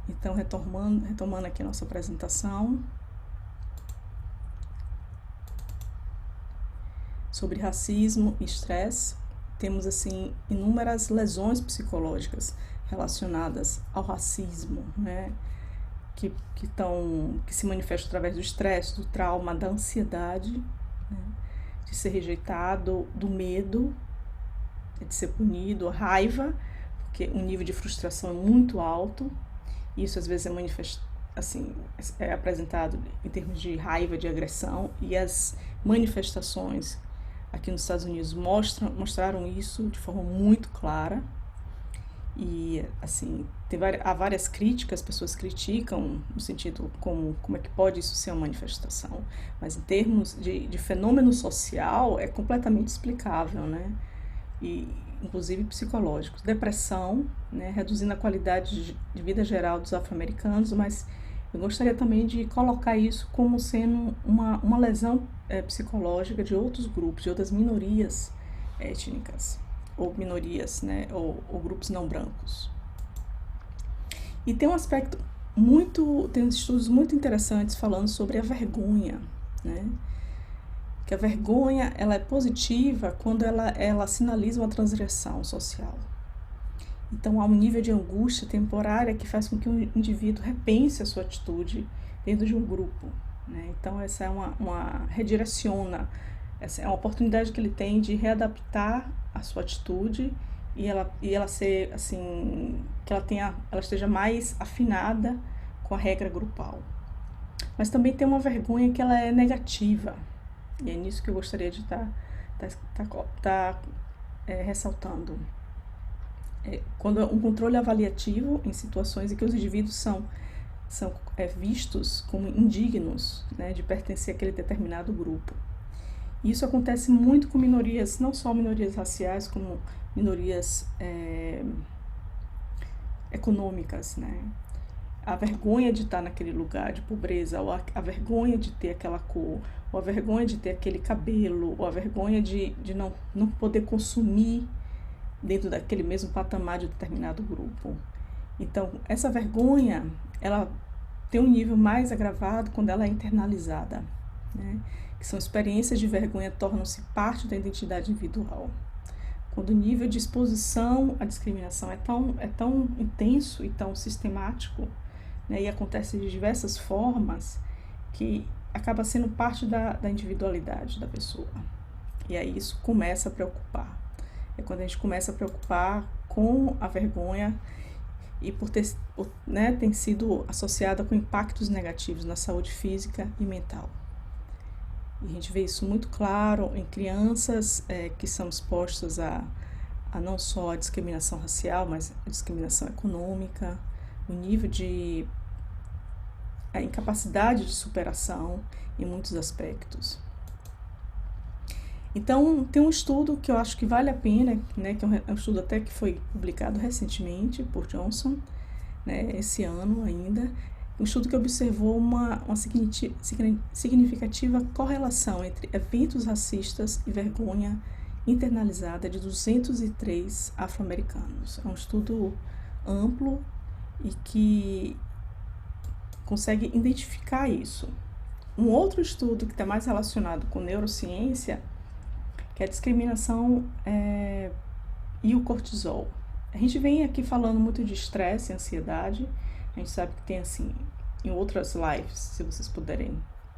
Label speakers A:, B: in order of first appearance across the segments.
A: Então, retomando aqui a nossa apresentação sobre racismo e estresse, temos assim inúmeras lesões psicológicas relacionadas ao racismo, né? Que se manifestam através do estresse, do trauma, da ansiedade, né? De ser rejeitado, do medo, de ser punido, a raiva, porque o nível de frustração é muito alto. Isso às vezes é apresentado em termos de raiva, de agressão, e as manifestações aqui nos Estados Unidos mostraram isso de forma muito clara. E assim, há várias críticas, as pessoas criticam no sentido como é que pode isso ser uma manifestação, mas em termos de fenômeno social é completamente explicável, né? E inclusive psicológicos, depressão, né, reduzindo a qualidade de vida geral dos afro-americanos, mas eu gostaria também de colocar isso como sendo uma lesão psicológica de outros grupos, de outras minorias étnicas, ou minorias, né, ou grupos não brancos. E tem um aspecto tem estudos muito interessantes falando sobre a vergonha, né? Que a vergonha ela é positiva quando ela sinaliza uma transgressão social. Então há um nível de angústia temporária que faz com que o indivíduo repense a sua atitude dentro de um grupo, né? Então essa é uma redireciona, essa é uma oportunidade que ele tem de readaptar a sua atitude e ela ser assim, que ela esteja mais afinada com a regra grupal. Mas também tem uma vergonha que ela é negativa. E é nisso que eu gostaria de estar ressaltando. Quando um controle avaliativo em situações em que os indivíduos são vistos como indignos, né, de pertencer àquele determinado grupo. E isso acontece muito com minorias, não só minorias raciais, como minorias econômicas, né? A vergonha de estar naquele lugar de pobreza, ou a vergonha de ter aquela cor, ou a vergonha de ter aquele cabelo, ou a vergonha de não poder consumir dentro daquele mesmo patamar de determinado grupo. Então, essa vergonha, ela tem um nível mais agravado quando ela é internalizada, né? Que são experiências de vergonha tornam-se parte da identidade individual. Quando o nível de exposição à discriminação é tão intenso e tão sistemático, né, e acontece de diversas formas, que acaba sendo parte da individualidade da pessoa. E aí isso começa a preocupar. É quando a gente começa a preocupar com a vergonha e tem sido associada com impactos negativos na saúde física e mental. E a gente vê isso muito claro em crianças que são expostas a não só a discriminação racial, mas a discriminação econômica, o nível de a incapacidade de superação em muitos aspectos. Então, tem um estudo que eu acho que vale a pena, né, que é um estudo até que foi publicado recentemente por Johnson, né, esse ano ainda, um estudo que observou uma significativa correlação entre eventos racistas e vergonha internalizada de 203 afro-americanos. É um estudo amplo e que consegue identificar isso. Um outro estudo que está mais relacionado com neurociência, que é a discriminação e o cortisol. A gente vem aqui falando muito de estresse e ansiedade. A gente sabe que tem, assim, em outras lives, se vocês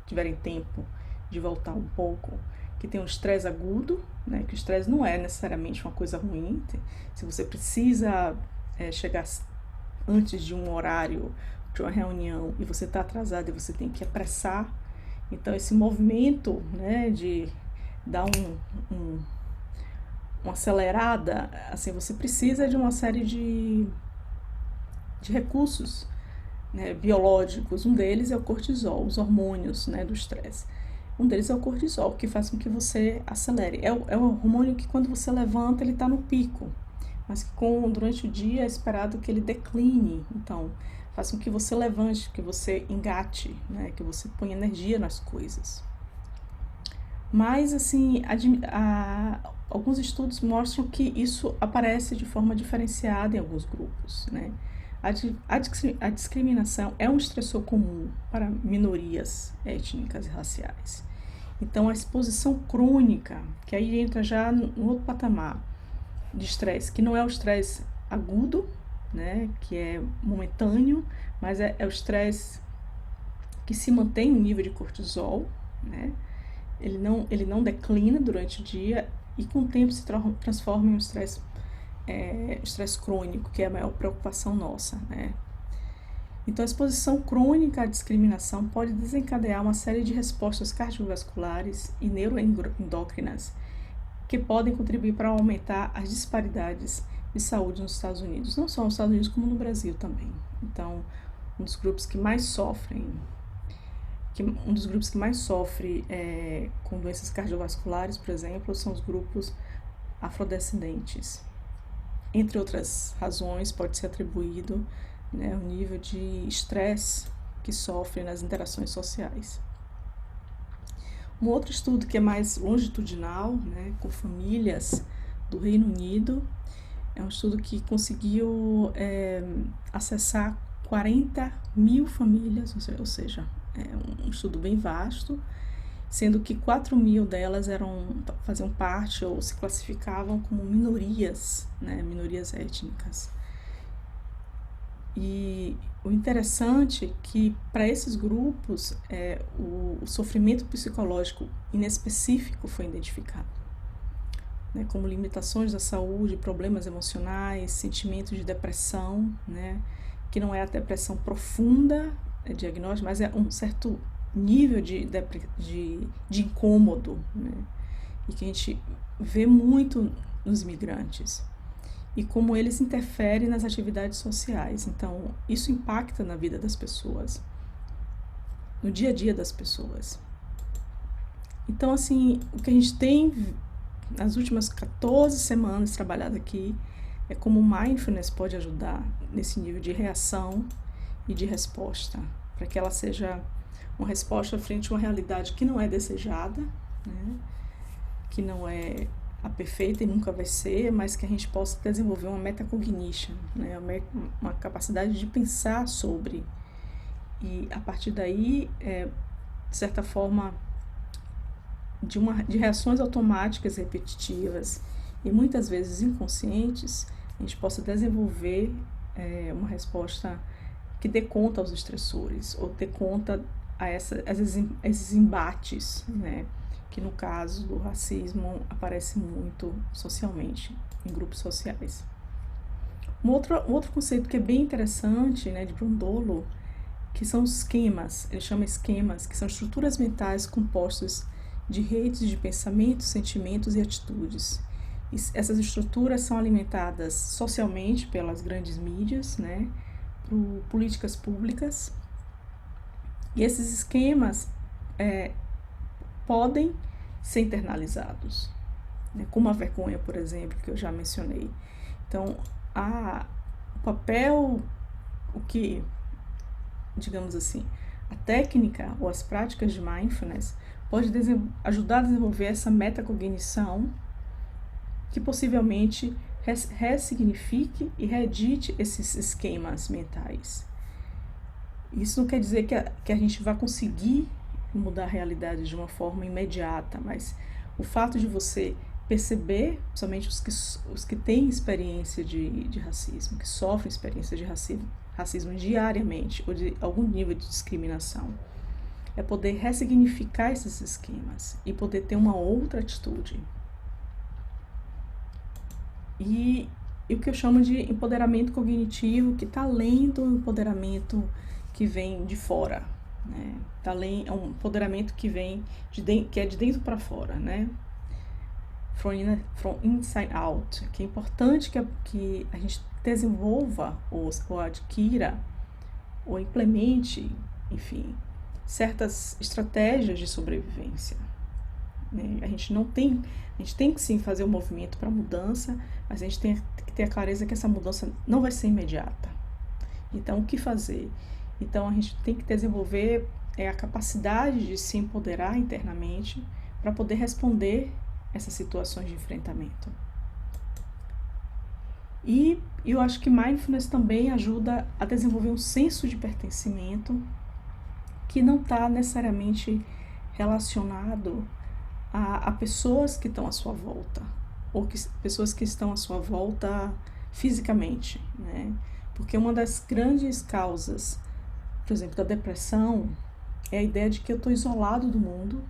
A: tiverem tempo de voltar um pouco, que tem um estresse agudo, né? Que o estresse não é necessariamente uma coisa ruim. Se você precisa chegar antes de um horário, de uma reunião, e você está atrasado e você tem que apressar, então esse movimento, né, de dar uma acelerada, assim, você precisa de uma série de recursos, né, biológicos. Um deles é o cortisol, os hormônios, né, do estresse. Um deles é o cortisol, que faz com que você acelere. É o hormônio que quando você levanta, ele está no pico, mas que durante o dia é esperado que ele decline. Então, faz com que você levante, que você engate, né, que você ponha energia nas coisas. Mas, assim, alguns estudos mostram que isso aparece de forma diferenciada em alguns grupos, né? A discriminação é um estressor comum para minorias étnicas e raciais. Então, a exposição crônica, que aí entra já no outro patamar de estresse, que não é o estresse agudo, né, que é momentâneo, mas é o estresse que se mantém no nível de cortisol, né, ele não declina durante o dia e com o tempo se transforma em um estresse crônico, que é a maior preocupação nossa, né. Então, a exposição crônica à discriminação pode desencadear uma série de respostas cardiovasculares e neuroendócrinas que podem contribuir para aumentar as disparidades de saúde nos Estados Unidos, não só nos Estados Unidos, como no Brasil também. Então, um dos grupos que mais sofre com doenças cardiovasculares, por exemplo, são os grupos afrodescendentes. Entre outras razões, pode ser atribuído, né, o nível de estresse que sofrem nas interações sociais. Um outro estudo que é mais longitudinal, né, com famílias do Reino Unido, é um estudo que conseguiu acessar 40 mil famílias, ou seja, é um estudo bem vasto, sendo que 4 mil delas faziam parte ou se classificavam como minorias, né, minorias étnicas. E o interessante é que para esses grupos o sofrimento psicológico inespecífico foi identificado, né, como limitações da saúde, problemas emocionais, sentimentos de depressão, né, que não é a depressão profunda, diagnóstico, mas é um certo nível de incômodo, né, e que a gente vê muito nos imigrantes. E como eles interferem nas atividades sociais. Então, isso impacta na vida das pessoas, no dia a dia das pessoas. Então, assim, o que a gente tem nas últimas 14 semanas trabalhado aqui é como o mindfulness pode ajudar nesse nível de reação e de resposta, para que ela seja uma resposta frente a uma realidade que não é desejada, né? Que não é a perfeita e nunca vai ser, mas que a gente possa desenvolver uma metacognition, né? Uma capacidade de pensar sobre, e a partir daí, de certa forma, de reações automáticas repetitivas e muitas vezes inconscientes, a gente possa desenvolver uma resposta que dê conta aos estressores, ou dê conta a esses embates, né? Que no caso do racismo aparece muito socialmente, em grupos sociais. Um outro conceito que é bem interessante, né, de Brondolo, que são os esquemas, ele chama esquemas, que são estruturas mentais compostas de redes de pensamentos, sentimentos e atitudes. E essas estruturas são alimentadas socialmente pelas grandes mídias, né, por políticas públicas, e esses esquemas podem ser internalizados, né? Como a vergonha, por exemplo, que eu já mencionei. Então, o papel, digamos assim, a técnica ou as práticas de mindfulness pode ajudar a desenvolver essa metacognição que possivelmente ressignifique e reedite esses esquemas mentais. Isso não quer dizer que a gente vai conseguir mudar a realidade de uma forma imediata, mas o fato de você perceber, somente os que têm experiência de racismo, que sofrem experiência de racismo diariamente, ou de algum nível de discriminação, é poder ressignificar esses esquemas e poder ter uma outra atitude. E o que eu chamo de empoderamento cognitivo, que está além do empoderamento que vem de fora, né? É um empoderamento que vem que é de dentro para fora, né? From inside out, que é importante que a gente desenvolva ou adquira ou implemente, enfim, certas estratégias de sobrevivência, né? A gente tem que sim fazer um movimento para mudança, mas a gente tem que ter a clareza que essa mudança não vai ser imediata. Então, o que fazer? Então, a gente tem que desenvolver a capacidade de se empoderar internamente para poder responder essas situações de enfrentamento. E eu acho que mindfulness também ajuda a desenvolver um senso de pertencimento que não está necessariamente relacionado a pessoas que estão à sua volta, ou pessoas que estão à sua volta fisicamente, né? Porque uma das grandes causas, por exemplo, da depressão é a ideia de que eu estou isolado do mundo,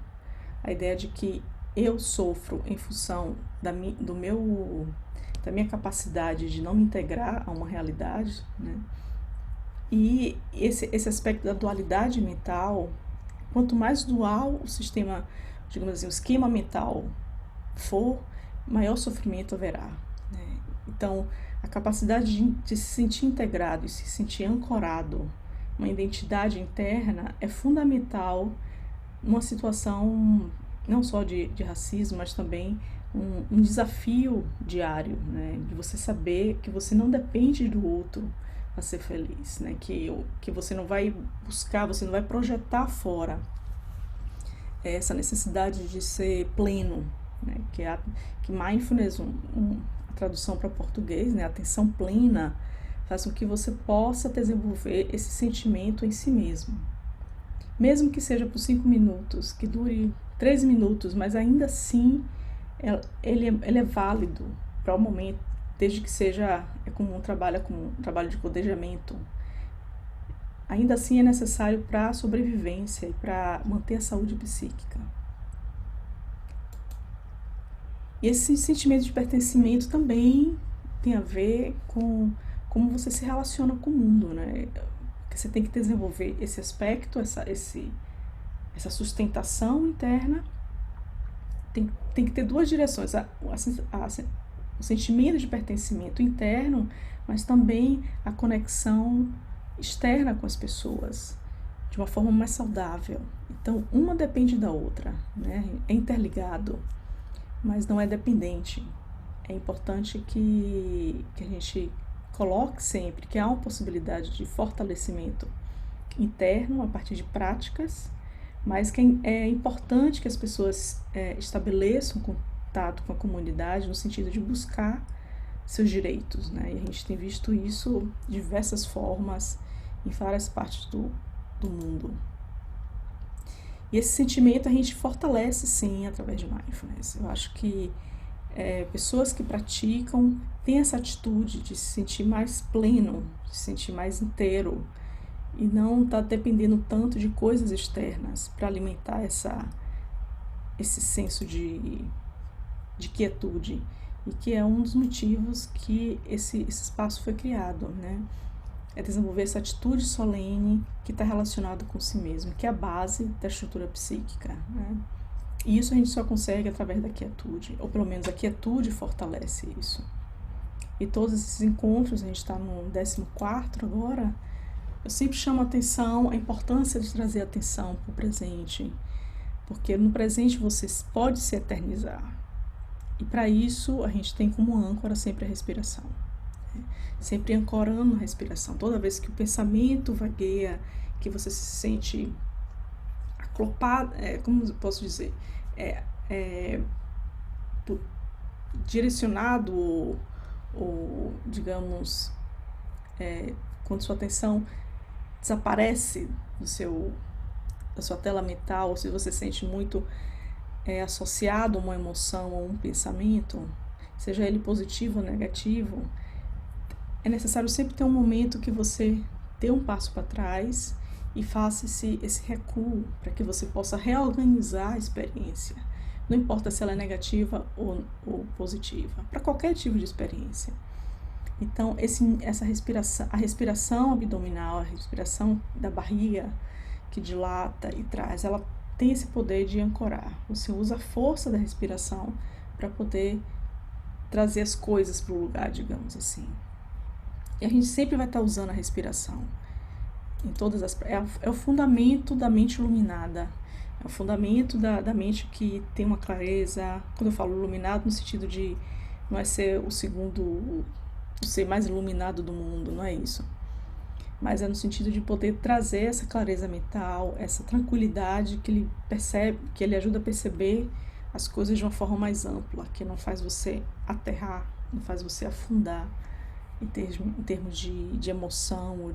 A: a ideia de que eu sofro em função da minha capacidade de não me integrar a uma realidade, né? E esse aspecto da dualidade mental, quanto mais dual o sistema, digamos assim, o esquema mental for, maior sofrimento haverá, né? Então, a capacidade de se sentir integrado e se sentir ancorado, uma identidade interna, é fundamental numa situação não só de racismo, mas também um desafio diário, né? De você saber que você não depende do outro para ser feliz, né? Que você não vai buscar, você não vai projetar fora essa necessidade de ser pleno, né? Que mindfulness, a tradução para português, né? Atenção plena, faz com que você possa desenvolver esse sentimento em si mesmo. Mesmo que seja por 5 minutos, que dure 3 minutos, mas ainda assim ele é válido para o momento, desde que seja como um trabalho de codejamento. Ainda assim é necessário para a sobrevivência e para manter a saúde psíquica. E esse sentimento de pertencimento também tem a ver com como você se relaciona com o mundo, né? Porque você tem que desenvolver esse aspecto, essa sustentação interna. Tem que ter duas direções, o sentimento de pertencimento interno, mas também a conexão externa com as pessoas, de uma forma mais saudável. Então, uma depende da outra, né? É interligado, mas não é dependente. É importante que a gente coloque sempre que há uma possibilidade de fortalecimento interno a partir de práticas, mas que é importante que as pessoas estabeleçam contato com a comunidade no sentido de buscar seus direitos, né? E a gente tem visto isso de diversas formas em várias partes do mundo. E esse sentimento a gente fortalece, sim, através de mindfulness. Eu acho que pessoas que praticam têm essa atitude de se sentir mais pleno, de se sentir mais inteiro, e não está dependendo tanto de coisas externas para alimentar esse senso de quietude, e que é um dos motivos que esse espaço foi criado, né? É desenvolver essa atitude solene que está relacionada com si mesmo, que é a base da estrutura psíquica, né? E isso a gente só consegue através da quietude, ou pelo menos a quietude fortalece isso. E todos esses encontros, a gente está no 14º agora, eu sempre chamo a atenção, a importância de trazer atenção para o presente, porque no presente você pode se eternizar. E para isso a gente tem como âncora sempre a respiração, né? Sempre ancorando a respiração. Toda vez que o pensamento vagueia, que você se sente aclopado, como eu posso dizer, direcionado ou digamos, quando sua atenção desaparece da sua tela mental, ou se você sente muito associado a uma emoção ou um pensamento, seja ele positivo ou negativo, é necessário sempre ter um momento que você dê um passo para trás e faça esse recuo para que você possa reorganizar a experiência. Não importa se ela é negativa ou positiva, para qualquer tipo de experiência. Então, a respiração abdominal, a respiração da barriga que dilata e traz, ela tem esse poder de ancorar. Você usa a força da respiração para poder trazer as coisas para o lugar, digamos assim. E a gente sempre vai estar usando a respiração. É o fundamento da mente iluminada. É o fundamento da mente que tem uma clareza. Quando eu falo iluminado, no sentido de não é ser o ser mais iluminado do mundo, não é isso. Mas é no sentido de poder trazer essa clareza mental, essa tranquilidade que ele ajuda a perceber as coisas de uma forma mais ampla, que não faz você aterrar, não faz você afundar, em termos de emoção ou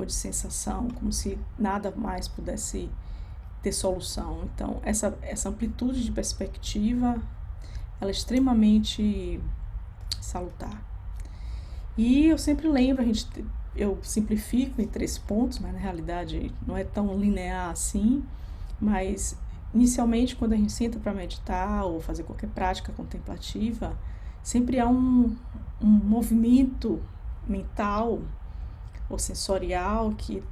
A: de sensação, como se nada mais pudesse ter solução. Então, essa amplitude de perspectiva, ela é extremamente salutar. E eu sempre lembro, eu simplifico em 3 pontos, mas na realidade não é tão linear assim, mas inicialmente quando a gente senta para meditar ou fazer qualquer prática contemplativa, sempre há um movimento mental ou sensorial que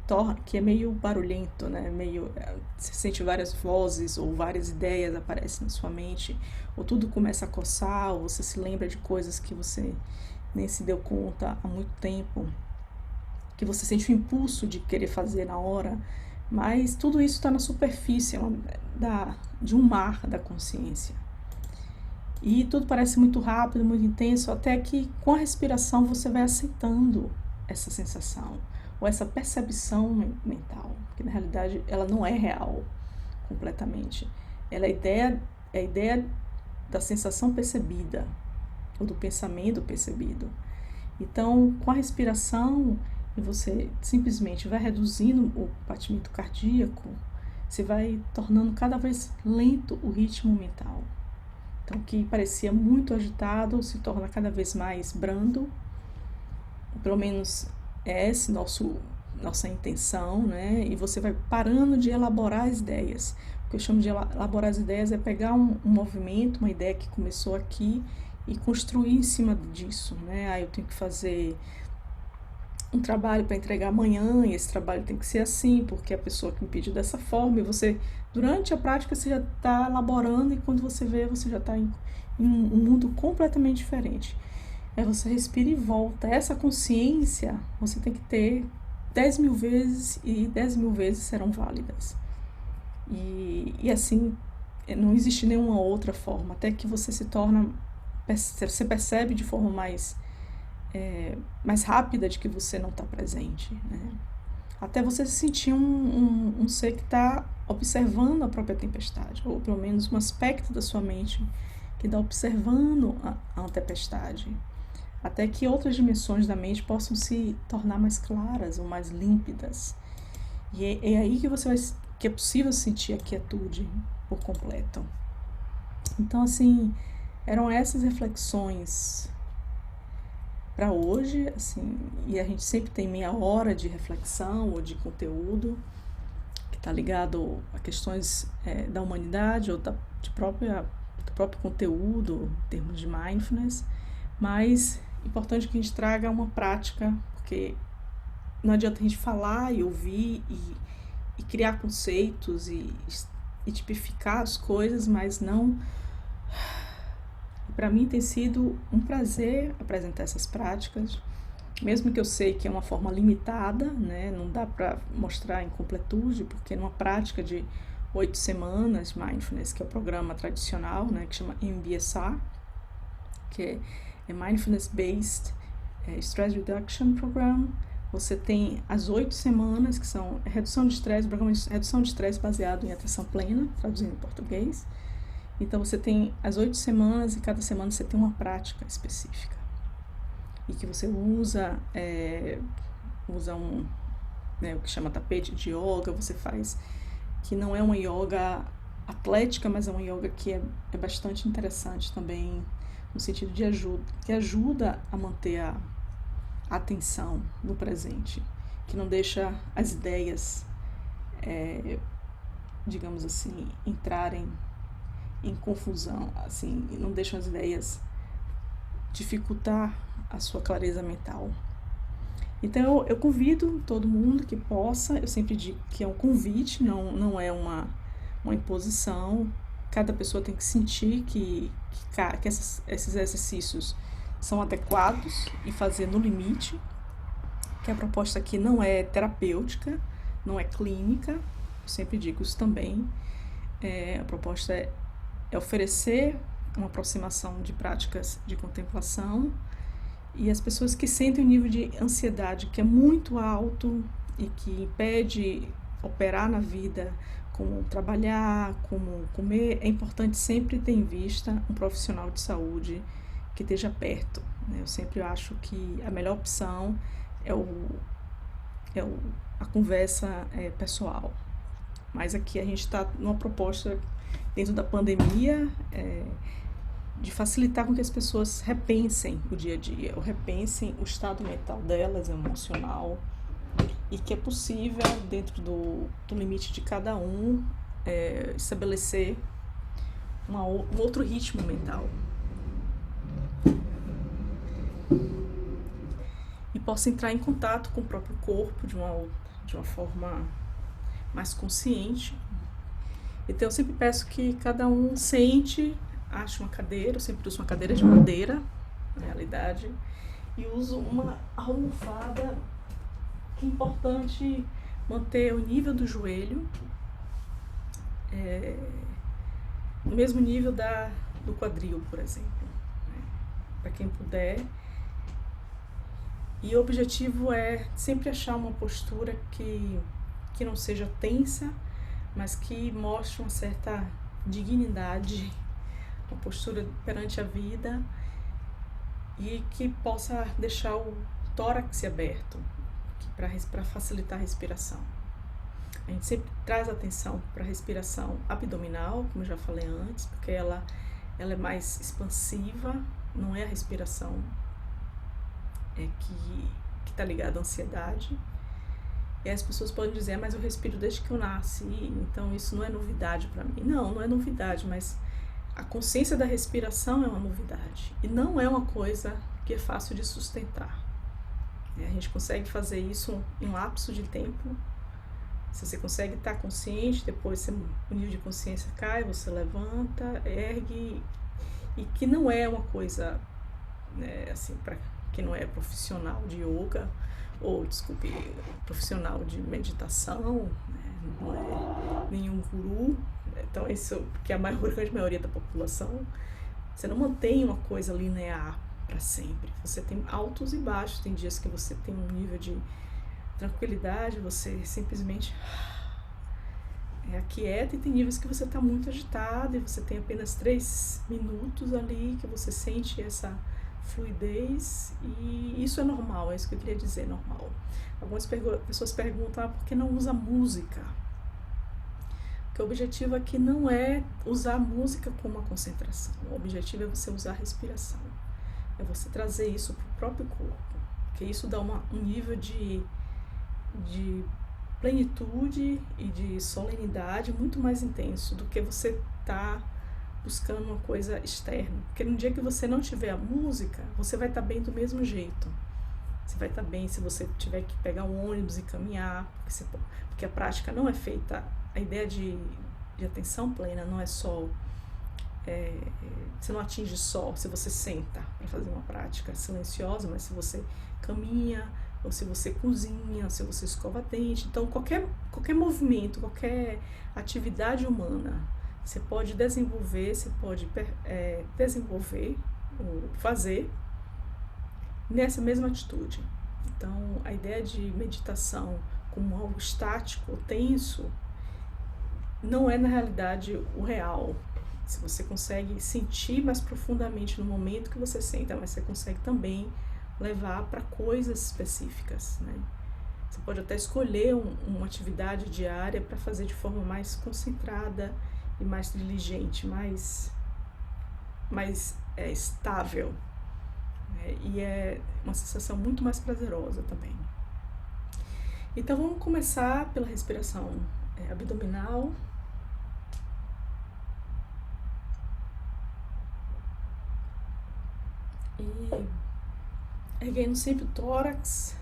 A: é meio barulhento, né? Você sente várias vozes ou várias ideias aparecem na sua mente, ou tudo começa a coçar, ou você se lembra de coisas que você nem se deu conta há muito tempo, que você sente o impulso de querer fazer na hora, mas tudo isso está na superfície de um mar da consciência. E tudo parece muito rápido, muito intenso, até que com a respiração você vai aceitando essa sensação, ou essa percepção mental, que na realidade ela não é real completamente. Ela é a ideia da sensação percebida, ou do pensamento percebido. Então, com a respiração, e você simplesmente vai reduzindo o batimento cardíaco, você vai tornando cada vez lento o ritmo mental. Então, o que parecia muito agitado se torna cada vez mais brando. Pelo menos é essa nossa intenção, né? E você vai parando de elaborar as ideias. O que eu chamo de elaborar as ideias é pegar um movimento, uma ideia que começou aqui e construir em cima disso, né? Eu tenho que fazer um trabalho para entregar amanhã, e esse trabalho tem que ser assim, porque a pessoa que me pediu dessa forma, e você, durante a prática, você já está elaborando, e quando você vê, você já está em um mundo completamente diferente. Aí você respira e volta. Essa consciência você tem que ter 10.000 vezes, e 10.000 vezes serão válidas. E assim, não existe nenhuma outra forma, até que você você percebe de forma mais rápida de que você não está presente, né? Até você se sentir um ser que está observando a própria tempestade, ou pelo menos um aspecto da sua mente que está observando a tempestade, até que outras dimensões da mente possam se tornar mais claras ou mais límpidas. E é aí que é possível sentir a quietude por completo. Então, assim, eram essas reflexões para hoje, assim, e a gente sempre tem meia hora de reflexão ou de conteúdo que está ligado a questões da humanidade ou do próprio conteúdo, em termos de mindfulness, mas é importante que a gente traga uma prática, porque não adianta a gente falar e ouvir e criar conceitos e tipificar as coisas, mas não... Para mim tem sido um prazer apresentar essas práticas, mesmo que eu sei que é uma forma limitada, né? Não dá para mostrar em completude, porque numa prática de 8 semanas, Mindfulness, que é o programa tradicional, né? Que chama MBSR, que é Mindfulness Based Stress Reduction Program. Você tem as 8 semanas, que são redução de estresse, programa de redução de estresse baseado em atenção plena, traduzindo em português. Então, você tem as 8 semanas e cada semana você tem uma prática específica. E que você usa o que chama tapete de yoga, você faz, que não é uma yoga atlética, mas é uma yoga que é bastante interessante também, no sentido de que ajuda a manter a atenção no presente, que não deixa as ideias, digamos assim, entrarem em confusão, assim, não deixam as ideias dificultar a sua clareza mental. Então eu convido todo mundo que possa, eu sempre digo que é um convite, não é uma imposição. Cada pessoa tem que sentir que esses exercícios são adequados e fazer no limite, que a proposta aqui não é terapêutica, não é clínica, eu sempre digo isso também. A proposta é oferecer uma aproximação de práticas de contemplação, e as pessoas que sentem um nível de ansiedade que é muito alto e que impede operar na vida, como trabalhar, como comer, é importante sempre ter em vista um profissional de saúde que esteja perto, né? Eu sempre acho que a melhor opção é, a conversa pessoal. Mas aqui a gente está numa proposta, dentro da pandemia, de facilitar com que as pessoas repensem o dia a dia, ou repensem o estado mental delas, emocional, e que é possível, dentro do limite de cada um, estabelecer um outro ritmo mental. E possa entrar em contato com o próprio corpo de uma forma mais consciente. Então eu sempre peço que cada um sente, ache uma cadeira, eu sempre uso uma cadeira de madeira, na realidade, e uso uma almofada, que é importante manter o nível do joelho no mesmo nível do quadril, por exemplo, né? Para quem puder. E o objetivo é sempre achar uma postura que não seja tensa, mas que mostre uma certa dignidade, uma postura perante a vida, e que possa deixar o tórax aberto, para facilitar a respiração. A gente sempre traz atenção para a respiração abdominal, como eu já falei antes, porque ela é mais expansiva, não é a respiração que está ligada à ansiedade. E as pessoas podem dizer, mas eu respiro desde que eu nasci, então isso não é novidade para mim. Não é novidade, mas a consciência da respiração é uma novidade. E não é uma coisa que é fácil de sustentar. A gente consegue fazer isso em lapso de tempo. Se você consegue estar consciente, depois o nível de consciência cai, você levanta, ergue, e que não é uma coisa, né, assim, para quem não é profissional de yoga, ou, desculpe, profissional de meditação, né, não é nenhum guru. Então isso, que a grande maioria da população, você não mantém uma coisa linear para sempre. Você tem altos e baixos, tem dias que você tem um nível de tranquilidade, você simplesmente aquieta, e tem níveis que você está muito agitado e você tem apenas 3 minutos ali que você sente essa fluidez, e isso é normal, é isso que eu queria dizer, normal. Algumas pessoas perguntam, por que não usa música? Porque o objetivo aqui não é usar a música como uma concentração, o objetivo é você usar a respiração, é você trazer isso para o próprio corpo, porque isso dá um nível de plenitude e de solenidade muito mais intenso do que você tá buscando uma coisa externa. Porque no dia que você não tiver a música, você vai estar bem do mesmo jeito. Você vai estar bem se você tiver que pegar um ônibus e caminhar, porque a prática não é feita, a ideia de atenção plena não é só, você não atinge só se você senta para fazer uma prática silenciosa, mas se você caminha, ou se você cozinha, se você escova dente. Então qualquer movimento, qualquer atividade humana, você pode desenvolver, ou fazer nessa mesma atitude. Então a ideia de meditação como algo estático, tenso, não é na realidade o real. Se você consegue sentir mais profundamente no momento que você senta, mas você consegue também levar para coisas específicas, né? Você pode até escolher uma atividade diária para fazer de forma mais concentrada e mais diligente, mais estável, né? E é uma sensação muito mais prazerosa também. Então vamos começar pela respiração abdominal. E erguendo sempre o tórax,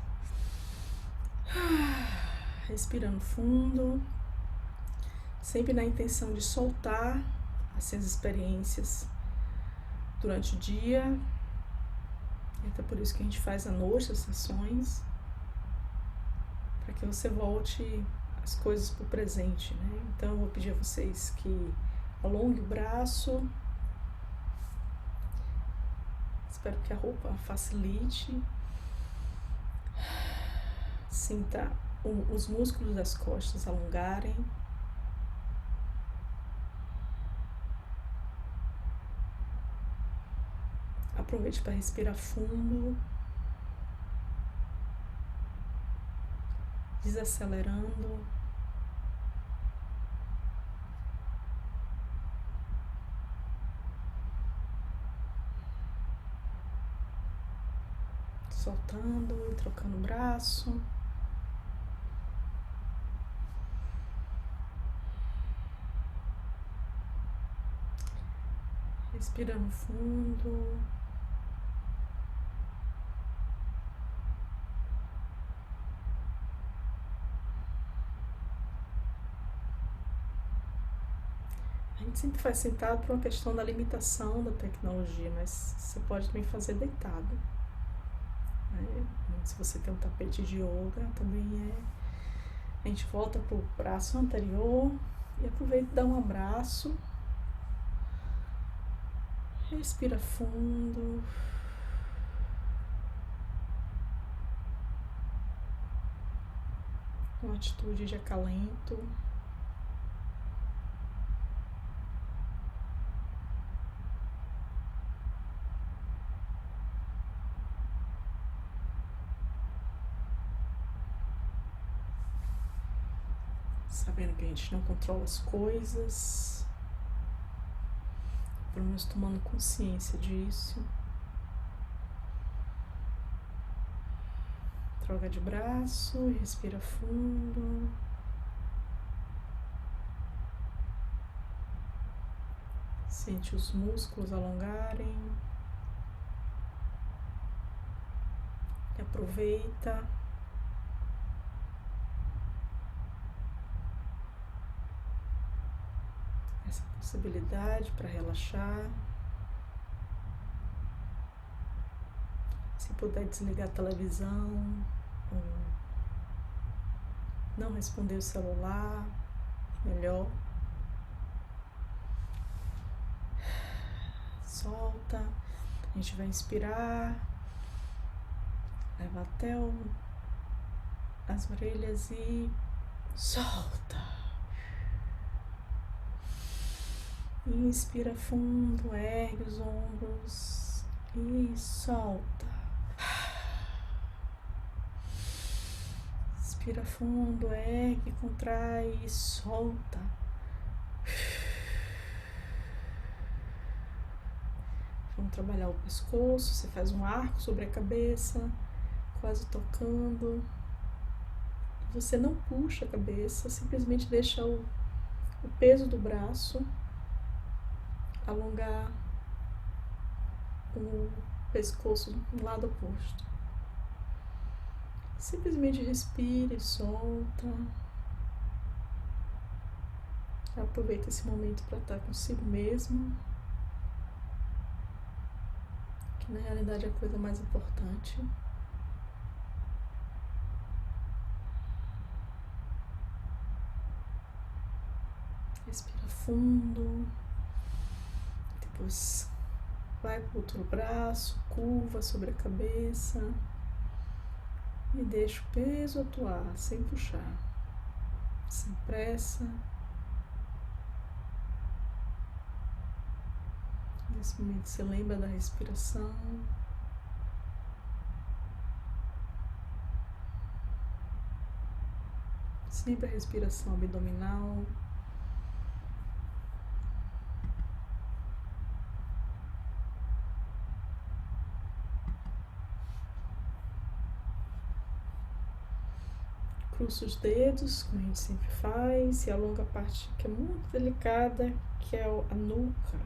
A: respirando fundo, sempre na intenção de soltar essas experiências durante o dia. E até por isso que a gente faz à noite as sessões, para que você volte as coisas para o presente, né? Então eu vou pedir a vocês que alongue o braço. Espero que a roupa facilite. Sinta os músculos das costas alongarem. A Aproveite para respirar fundo, desacelerando. Soltando e trocando o braço. Respirando fundo. A gente sempre faz sentado por uma questão da limitação da tecnologia, mas você pode também fazer deitado. Se você tem um tapete de yoga, também A gente volta para o braço anterior e aproveita e dá um abraço. Respira fundo. Uma atitude de acalento. Sabendo que a gente não controla as coisas, pelo menos tomando consciência disso. Troca de braço e respira fundo. Sente os músculos alongarem. E aproveita. Essa possibilidade para relaxar. Se puder desligar a televisão, não responder o celular, melhor. Solta. A gente vai inspirar, leva até as orelhas e solta. Inspira fundo, ergue os ombros e solta. Inspira fundo, ergue, contrai e solta. Vamos trabalhar o pescoço, você faz um arco sobre a cabeça, quase tocando. Você não puxa a cabeça, simplesmente deixa o peso do braço alongar o pescoço do lado oposto. Simplesmente respire e solta. Aproveita esse momento para estar consigo mesmo, que na realidade é a coisa mais importante. Respira fundo. Depois vai para o outro braço, curva sobre a cabeça e deixa o peso atuar, sem puxar, sem pressa. Nesse momento você lembra da respiração. Sempre a respiração abdominal. Cruza os dedos, como a gente sempre faz, e alonga a parte que é muito delicada, que é a nuca.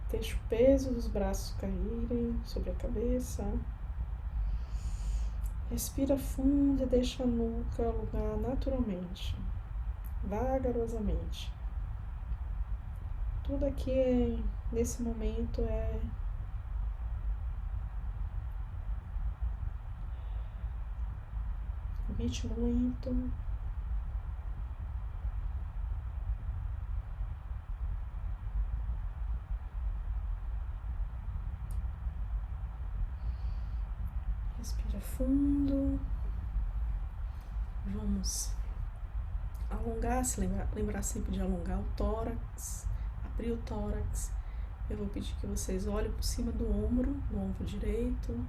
A: Deixa o peso dos braços caírem sobre a cabeça. Respira fundo e deixa a nuca alongar naturalmente, vagarosamente. Tudo aqui nesse momento é um ritmo lento. Respira fundo. Vamos alongar, lembrar sempre de alongar o tórax, abrir o tórax Eu vou pedir que vocês olhem por cima do ombro direito.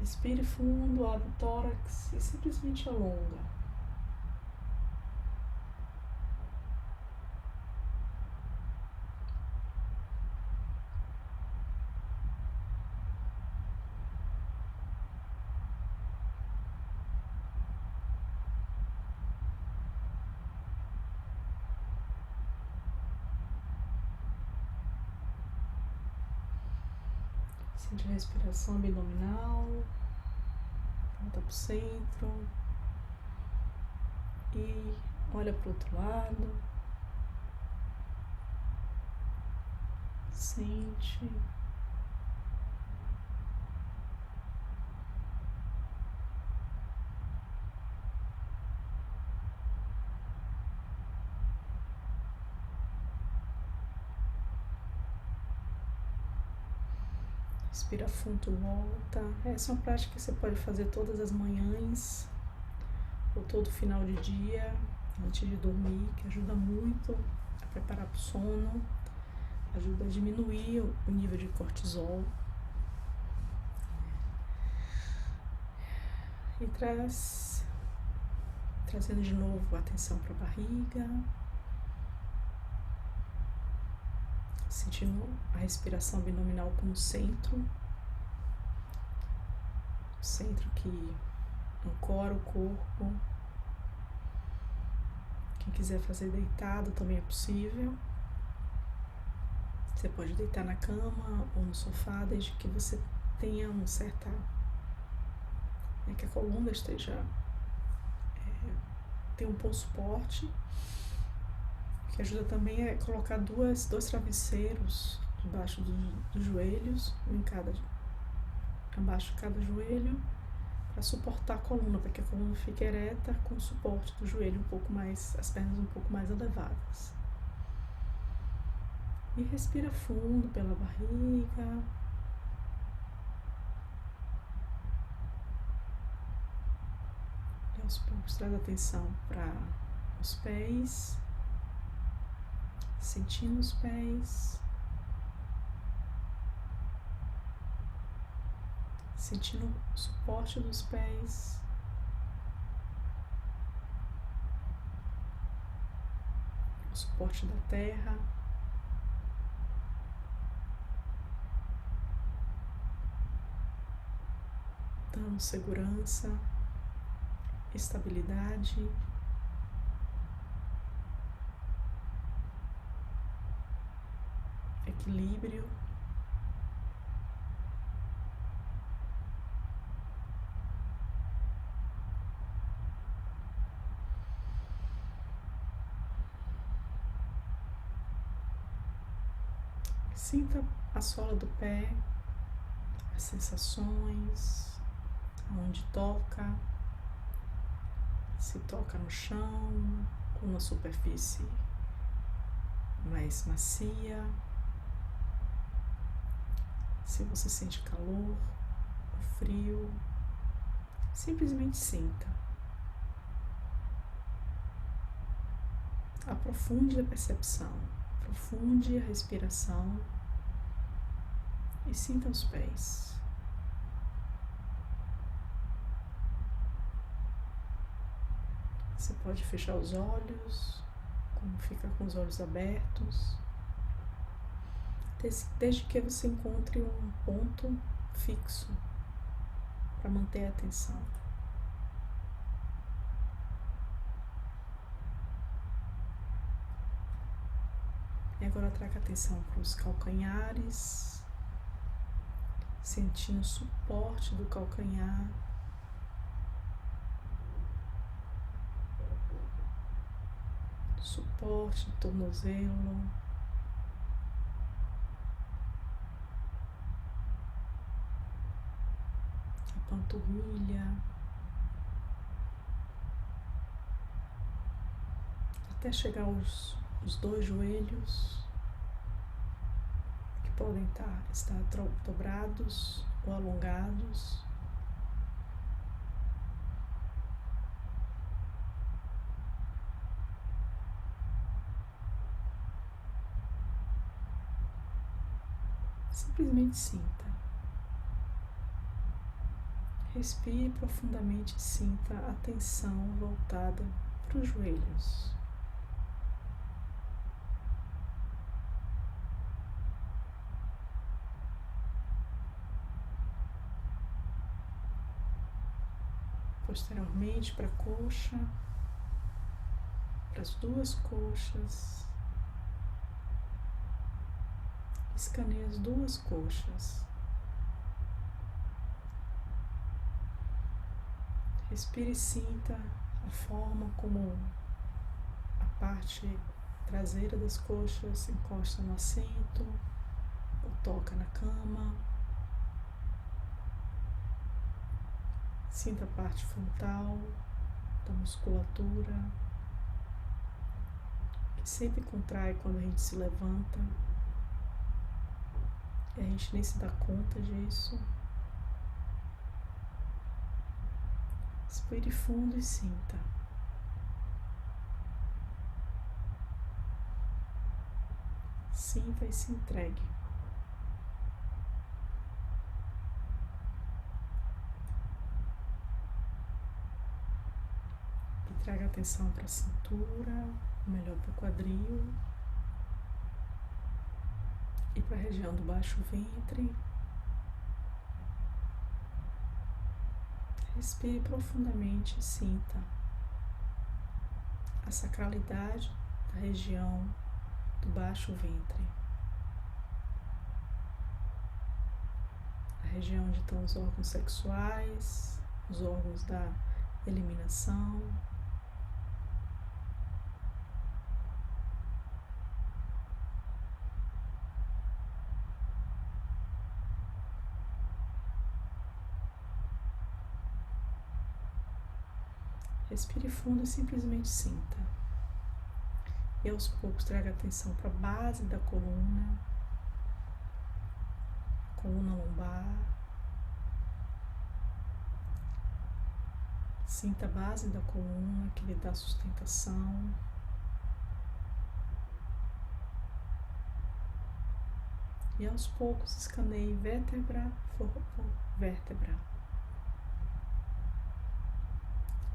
A: Respire fundo, abre o tórax e simplesmente alonga. Sente a respiração abdominal, volta para o centro e olha para o outro lado, sente. Respira fundo, volta. Essa é uma prática que você pode fazer todas as manhãs ou todo final de dia, antes de dormir, que ajuda muito a preparar para o sono, ajuda a diminuir o nível de cortisol. E trazendo de novo a atenção para a barriga, sentindo a respiração abdominal como centro que ancora o corpo. Quem quiser fazer deitado também é possível. Você pode deitar na cama ou no sofá, desde que você tenha que a coluna esteja tem um bom suporte, que ajuda também a colocar dois travesseiros debaixo dos joelhos, abaixo de cada joelho, para suportar a coluna, para que a coluna fique ereta com o suporte do joelho as pernas um pouco mais elevadas. E respira fundo pela barriga. E aos poucos traz atenção para os pés, sentindo os pés, sentindo o suporte dos pés, o suporte da terra, dando segurança, estabilidade, equilíbrio. Sinta a sola do pé, as sensações, aonde toca, se toca no chão ou na superfície mais macia, se você sente calor ou frio, simplesmente sinta. Aprofunde a percepção, aprofunde a respiração e sinta os pés. Você pode fechar os olhos, como fica com os olhos abertos, desde que você encontre um ponto fixo para manter a atenção. E agora traga atenção para os calcanhares, sentindo o suporte do calcanhar, suporte do tornozelo, a panturrilha, até chegar aos dois joelhos, que podem estar dobrados ou alongados. Simplesmente sinta. Respire profundamente e sinta a atenção voltada para os joelhos. Posteriormente para a coxa, para as duas coxas. Escaneie as duas coxas. Respire e sinta a forma como a parte traseira das coxas encosta no assento ou toca na cama. Sinta a parte frontal da musculatura, que sempre contrai quando a gente se levanta e a gente nem se dá conta disso. Respire fundo e sinta. Sinta e se entregue. E traga atenção para a cintura, melhor para o quadril e para a região do baixo ventre. Respire profundamente e sinta a sacralidade da região do baixo ventre. A região onde estão os órgãos sexuais, os órgãos da eliminação. Respire fundo e simplesmente sinta. E aos poucos traga atenção para a base da coluna lombar. Sinta a base da coluna que lhe dá sustentação. E aos poucos escaneie vértebra por vértebra,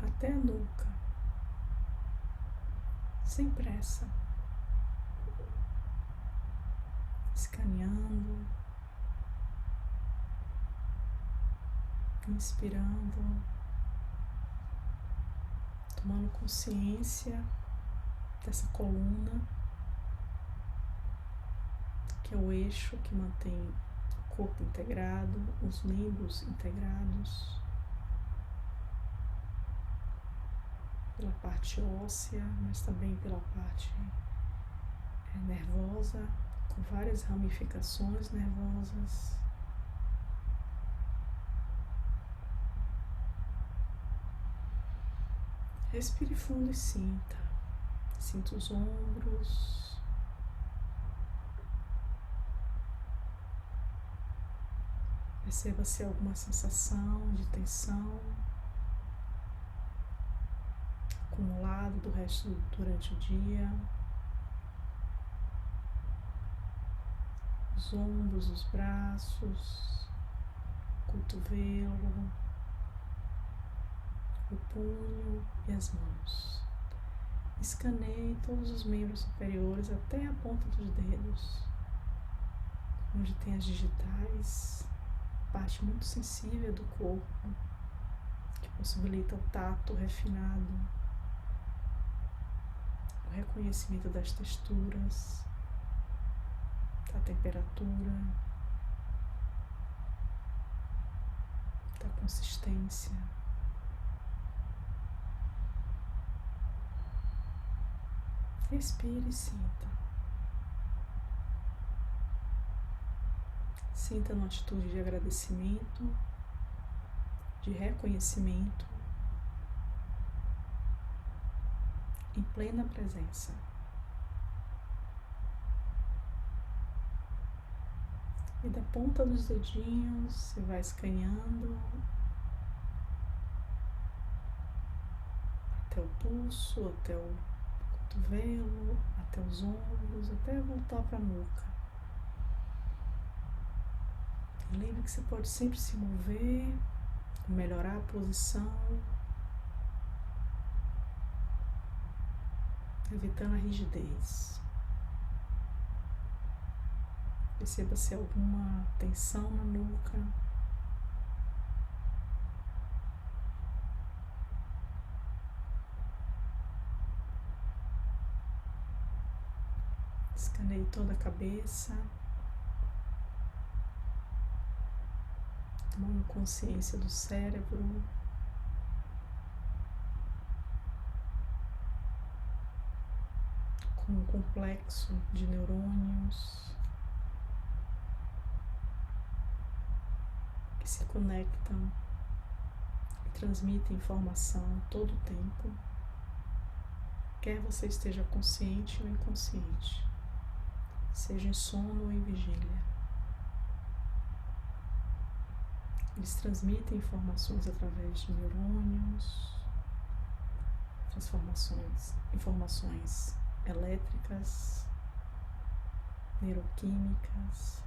A: até a nuca, sem pressa, escaneando, inspirando, tomando consciência dessa coluna, que é o eixo que mantém o corpo integrado, os membros integrados, pela parte óssea, mas também pela parte nervosa, com várias ramificações nervosas. Respire fundo e sinta. Sinta os ombros. Perceba se há alguma sensação de tensão acumulado durante o dia. Os ombros, os braços, o cotovelo, o punho e as mãos. Escaneie todos os membros superiores até a ponta dos dedos, onde tem as digitais, parte muito sensível do corpo, que possibilita o tato refinado, o reconhecimento das texturas, da temperatura, da consistência. Respire e sinta. Sinta uma atitude de agradecimento, de reconhecimento, em plena presença. E da ponta dos dedinhos, você vai escaneando até o pulso, até o cotovelo, até os ombros, até voltar para a nuca. Lembre que você pode sempre se mover, melhorar a posição, evitando a rigidez. Perceba se há alguma tensão na nuca. Escaneie toda a cabeça, tomando consciência do cérebro, com um complexo de neurônios que se conectam e transmitem informação todo o tempo, quer você esteja consciente ou inconsciente, seja em sono ou em vigília. Eles transmitem informações através de neurônios, informações elétricas, neuroquímicas.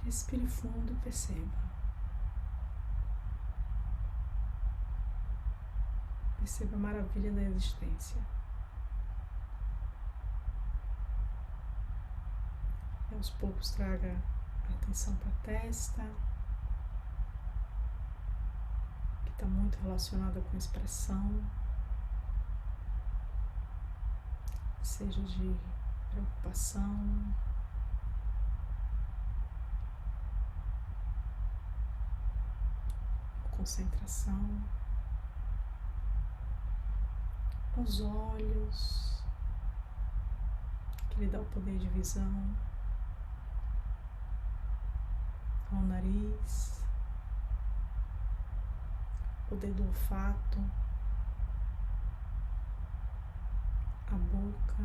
A: Respire fundo e perceba. Perceba a maravilha da existência. E aos poucos traga a atenção para a testa, que está muito relacionada com a expressão, seja de preocupação, concentração, aos olhos, que lhe dá o poder de visão, ao nariz, poder do olfato, a boca,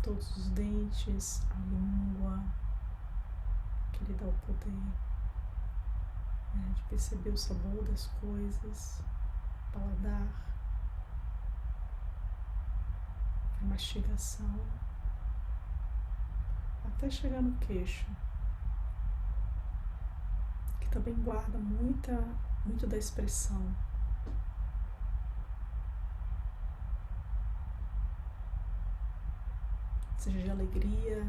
A: todos os dentes, a língua, que lhe dá o poder de perceber o sabor das coisas, paladar, a mastigação, até chegar no queixo, que também guarda muito da expressão. Seja de alegria,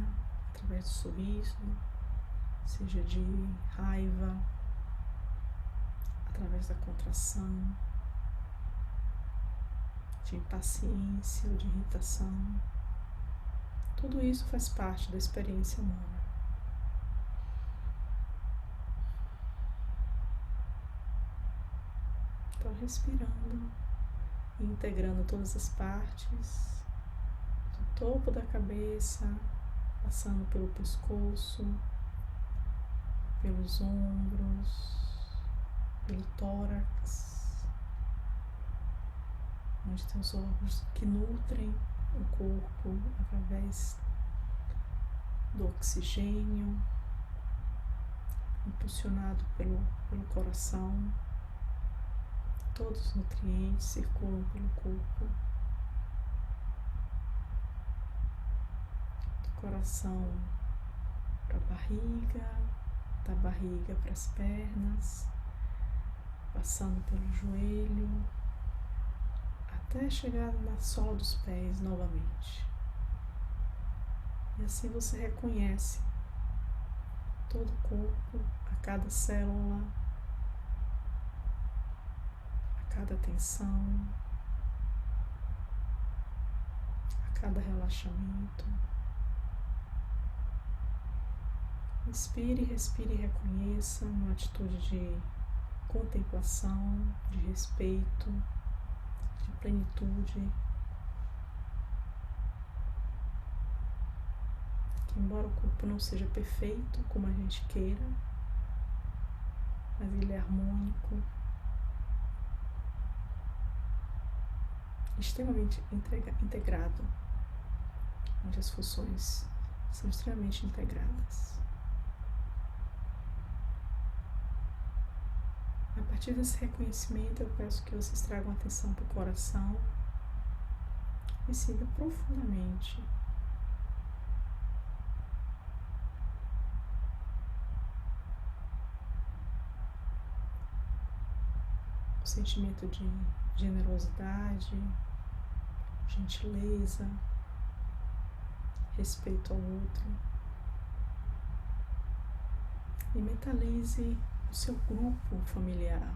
A: através do sorriso, seja de raiva, através da contração, de impaciência ou de irritação. Tudo isso faz parte da experiência humana. Então, respirando e integrando todas as partes, do topo da cabeça, passando pelo pescoço, pelos ombros, pelo tórax, onde tem os órgãos que nutrem o corpo através do oxigênio, impulsionado pelo coração. Todos os nutrientes circulam pelo corpo, do coração para a barriga, da barriga para as pernas, passando pelo joelho, até chegar na sola dos pés novamente. E assim você reconhece todo o corpo, a cada célula, a cada tensão, a cada relaxamento. Inspire, respire e reconheça numa atitude de contemplação, de respeito, de plenitude, que embora o corpo não seja perfeito como a gente queira, mas ele é harmônico, extremamente integrado, onde as funções são extremamente integradas. A partir desse reconhecimento, eu peço que vocês tragam atenção para o coração e siga profundamente sentimento de generosidade, gentileza, respeito ao outro. E mentalize o seu grupo familiar.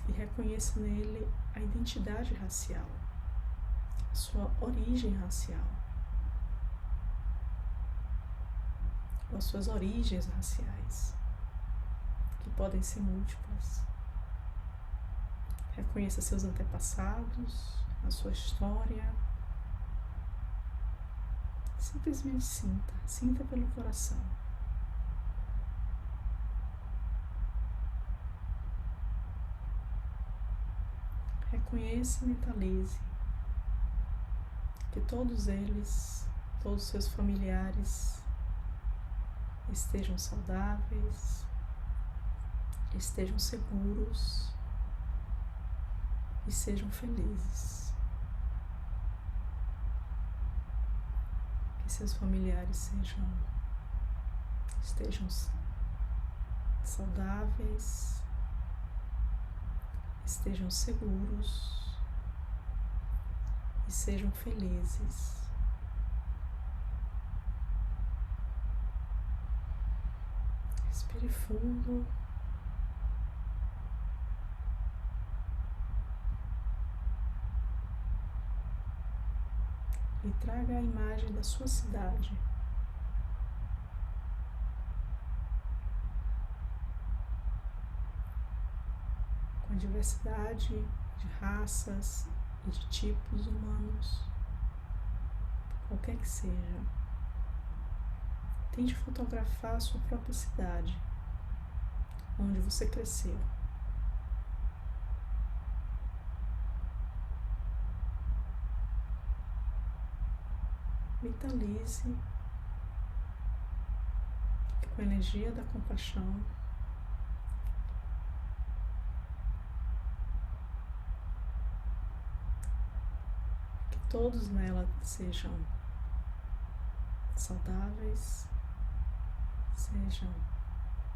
A: E reconheça nele a identidade racial, a sua origem racial, ou as suas origens raciais, que podem ser múltiplas. Reconheça seus antepassados, a sua história. Simplesmente sinta pelo coração. Reconheça e mentalize que todos eles, todos seus familiares estejam saudáveis, estejam seguros e sejam felizes. Que seus familiares estejam saudáveis, estejam seguros e sejam felizes. Respire fundo. E traga a imagem da sua cidade. Com a diversidade de raças e de tipos humanos, qualquer que seja. Tente fotografar a sua própria cidade, onde você cresceu. Mentalize que com a energia da compaixão que todos nela sejam saudáveis,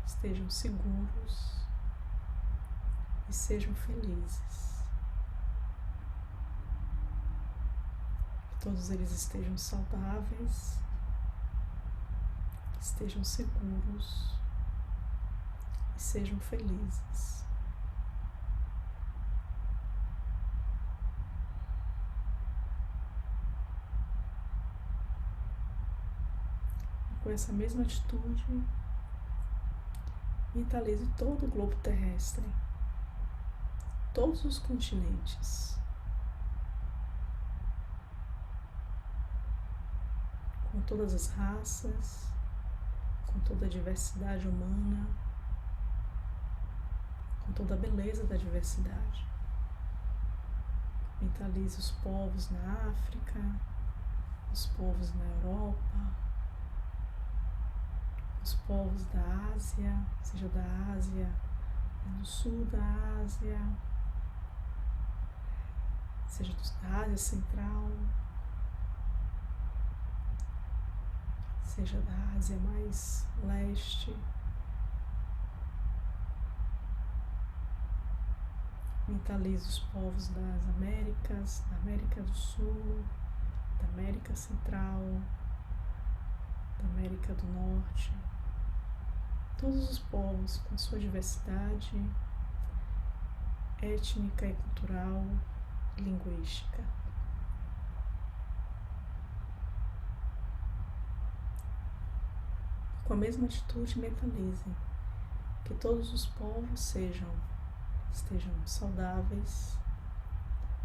A: estejam seguros e sejam felizes. Todos eles estejam saudáveis, estejam seguros e sejam felizes. E com essa mesma atitude, mentalize todo o globo terrestre, todos os continentes, com todas as raças, com toda a diversidade humana, com toda a beleza da diversidade. Mentalize os povos na África, os povos na Europa, os povos da Ásia, seja da Ásia, do sul da Ásia, seja da Ásia Central, seja da Ásia mais leste. Mentalize os povos das Américas, da América do Sul, da América Central, da América do Norte. Todos os povos com sua diversidade étnica e cultural e linguística. Com a mesma atitude, mentalize que todos os povos estejam saudáveis,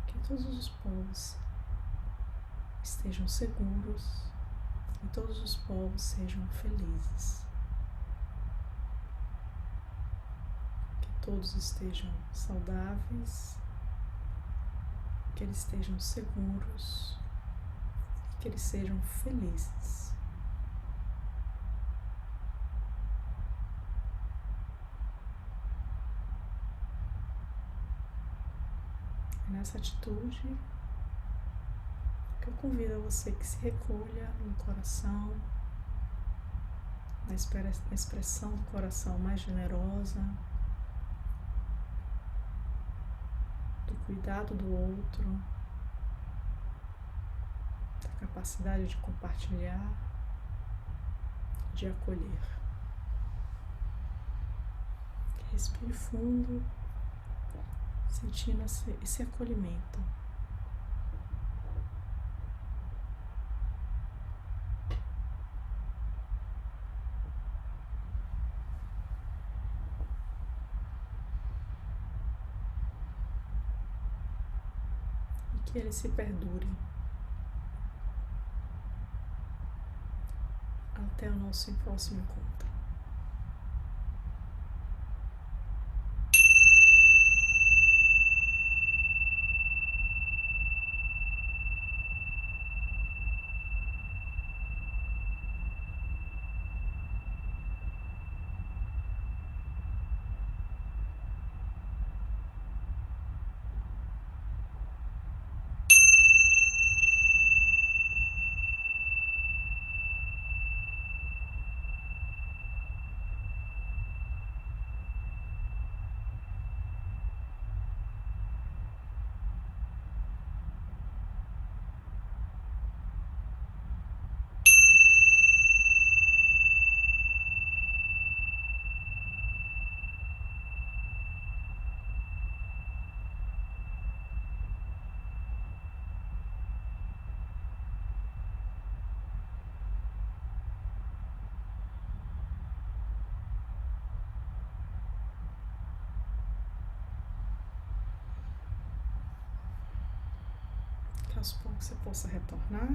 A: que todos os povos estejam seguros e todos os povos sejam felizes. Que todos estejam saudáveis, que eles estejam seguros e que eles sejam felizes. Nessa atitude que eu convido a você que se recolha no coração, na expressão do coração mais generosa, do cuidado do outro, da capacidade de compartilhar, de acolher. Respire fundo, sentindo esse acolhimento. Que ele se perdure até o nosso próximo encontro. Que aos poucos você possa retornar.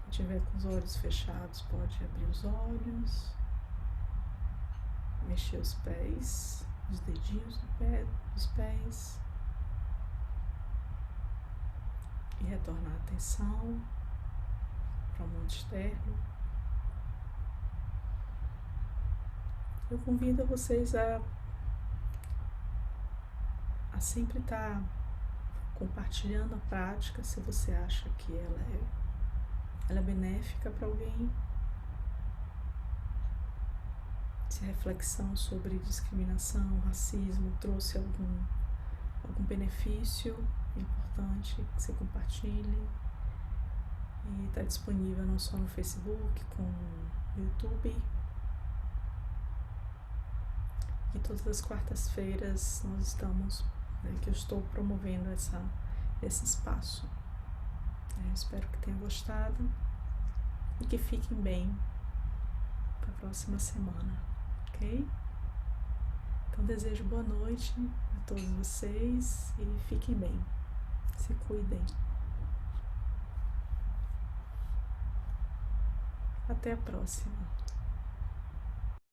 A: Se tiver com os olhos fechados, pode abrir os olhos, mexer os pés, os dedinhos dos pés e retornar a atenção para o mundo externo. Eu convido vocês a sempre estar compartilhando a prática, se você acha que ela é benéfica para alguém. Se a reflexão sobre discriminação, racismo trouxe algum benefício importante, que você compartilhe. E está disponível não só no Facebook, como no YouTube. E todas as quartas-feiras nós estamos, que eu estou promovendo esse espaço. Eu espero que tenham gostado e que fiquem bem para a próxima semana, ok? Então desejo boa noite a todos vocês e fiquem bem, se cuidem. Até a próxima.